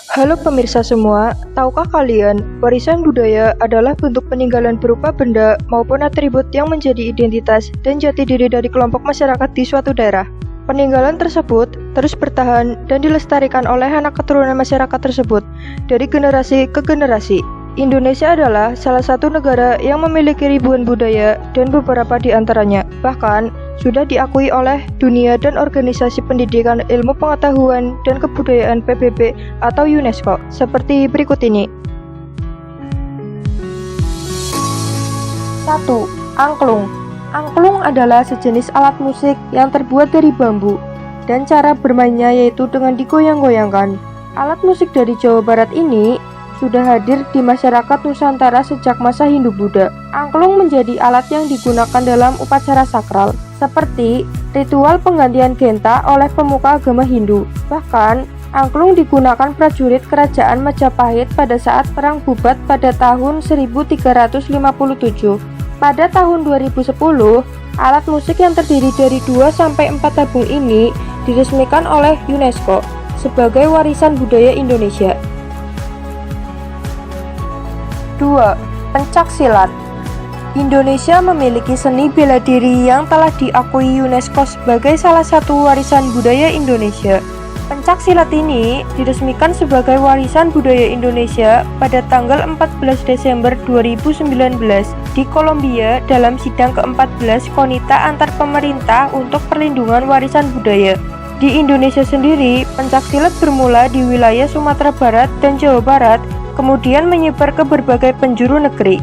Halo pemirsa semua, tahukah kalian, warisan budaya adalah bentuk peninggalan berupa benda maupun atribut yang menjadi identitas dan jati diri dari kelompok masyarakat di suatu daerah. Peninggalan tersebut terus bertahan dan dilestarikan oleh anak keturunan masyarakat tersebut dari generasi ke generasi. Indonesia adalah salah satu negara yang memiliki ribuan budaya dan beberapa di antaranya bahkan sudah diakui oleh dunia dan organisasi pendidikan ilmu pengetahuan dan kebudayaan PBB atau UNESCO seperti berikut ini. 1. Angklung. Angklung adalah sejenis alat musik yang terbuat dari bambu dan cara bermainnya yaitu dengan digoyang-goyangkan. Alat musik dari Jawa Barat ini sudah hadir di masyarakat Nusantara sejak masa Hindu-Buddha. Angklung menjadi alat yang digunakan dalam upacara sakral, seperti ritual penggantian genta oleh pemuka agama Hindu. Bahkan, angklung digunakan prajurit kerajaan Majapahit pada saat Perang Bubat pada tahun 1357. Pada tahun 2010, alat musik yang terdiri dari 2-4 tabung ini diresmikan oleh UNESCO sebagai warisan budaya Indonesia. 2. Pencak silat. Indonesia memiliki seni bela diri yang telah diakui UNESCO sebagai salah satu warisan budaya Indonesia. Pencak silat ini diresmikan sebagai warisan budaya Indonesia pada tanggal 14 Desember 2019 di Kolombia dalam sidang ke-14 Konita antar pemerintah untuk perlindungan warisan budaya. Di Indonesia sendiri, pencak silat bermula di wilayah Sumatera Barat dan Jawa Barat, kemudian menyebar ke berbagai penjuru negeri.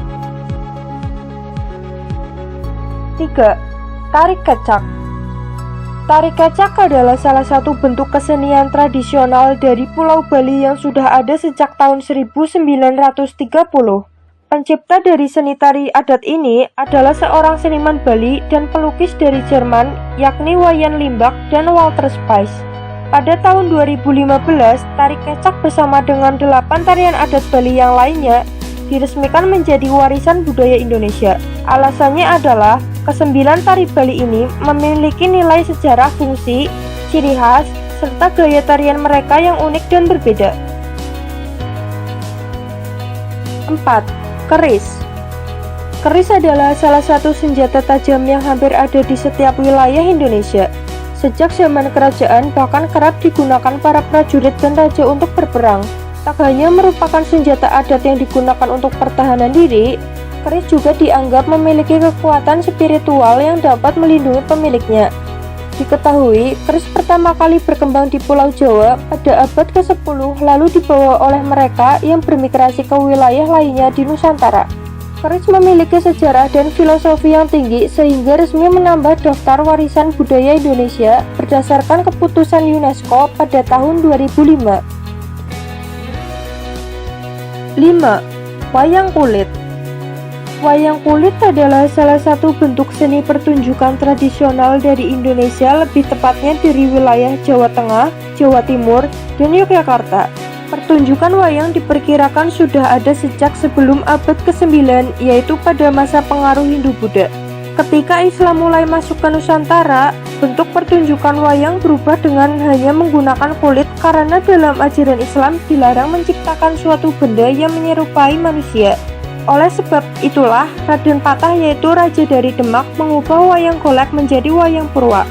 3. Tari kecak. Tari kecak adalah salah satu bentuk kesenian tradisional dari Pulau Bali yang sudah ada sejak tahun 1930. Pencipta dari seni tari adat ini adalah seorang seniman Bali dan pelukis dari Jerman, yakni Wayan Limbach dan Walter Spies. Pada tahun 2015, tari kecak bersama dengan 8 tarian adat Bali yang lainnya diresmikan menjadi warisan budaya Indonesia. Alasannya adalah ke-9 tari Bali ini memiliki nilai sejarah fungsi, ciri khas, serta gaya tarian mereka yang unik dan berbeda. 4. Keris. Keris adalah salah satu senjata tajam yang hampir ada di setiap wilayah Indonesia. Sejak zaman kerajaan bahkan kerap digunakan para prajurit dan raja untuk berperang. Tak hanya merupakan senjata adat yang digunakan untuk pertahanan diri, keris juga dianggap memiliki kekuatan spiritual yang dapat melindungi pemiliknya. Diketahui, keris pertama kali berkembang di Pulau Jawa pada abad ke-10 lalu dibawa oleh mereka yang bermigrasi ke wilayah lainnya di Nusantara. Keris memiliki sejarah dan filosofi yang tinggi sehingga resmi menambah daftar warisan budaya Indonesia berdasarkan keputusan UNESCO pada tahun 2005. 5. Wayang kulit. Wayang kulit adalah salah satu bentuk seni pertunjukan tradisional dari Indonesia, lebih tepatnya dari wilayah Jawa Tengah, Jawa Timur, dan Yogyakarta. Pertunjukan wayang diperkirakan sudah ada sejak sebelum abad ke-9, yaitu pada masa pengaruh Hindu-Buddha. Ketika Islam mulai masuk ke Nusantara, bentuk pertunjukan wayang berubah dengan hanya menggunakan kulit karena dalam ajaran Islam dilarang menciptakan suatu benda yang menyerupai manusia. Oleh sebab itulah, Raden Patah yaitu raja dari Demak mengubah wayang golek menjadi wayang purwa.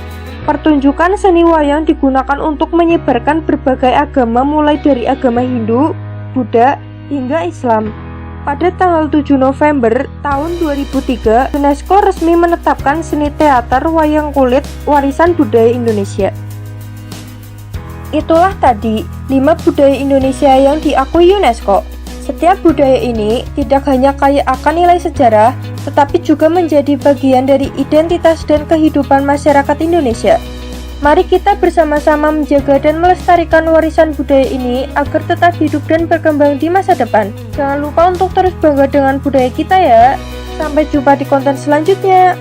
Pertunjukan seni wayang digunakan untuk menyebarkan berbagai agama mulai dari agama Hindu, Buddha, hingga Islam. Pada tanggal 7 November tahun 2003, UNESCO resmi menetapkan seni teater wayang kulit warisan budaya Indonesia. Itulah tadi 5 budaya Indonesia yang diakui UNESCO. Setiap budaya ini tidak hanya kaya akan nilai sejarah, tetapi juga menjadi bagian dari identitas dan kehidupan masyarakat Indonesia. Mari kita bersama-sama menjaga dan melestarikan warisan budaya ini agar tetap hidup dan berkembang di masa depan. Jangan lupa untuk terus bangga dengan budaya kita ya. Sampai jumpa di konten selanjutnya.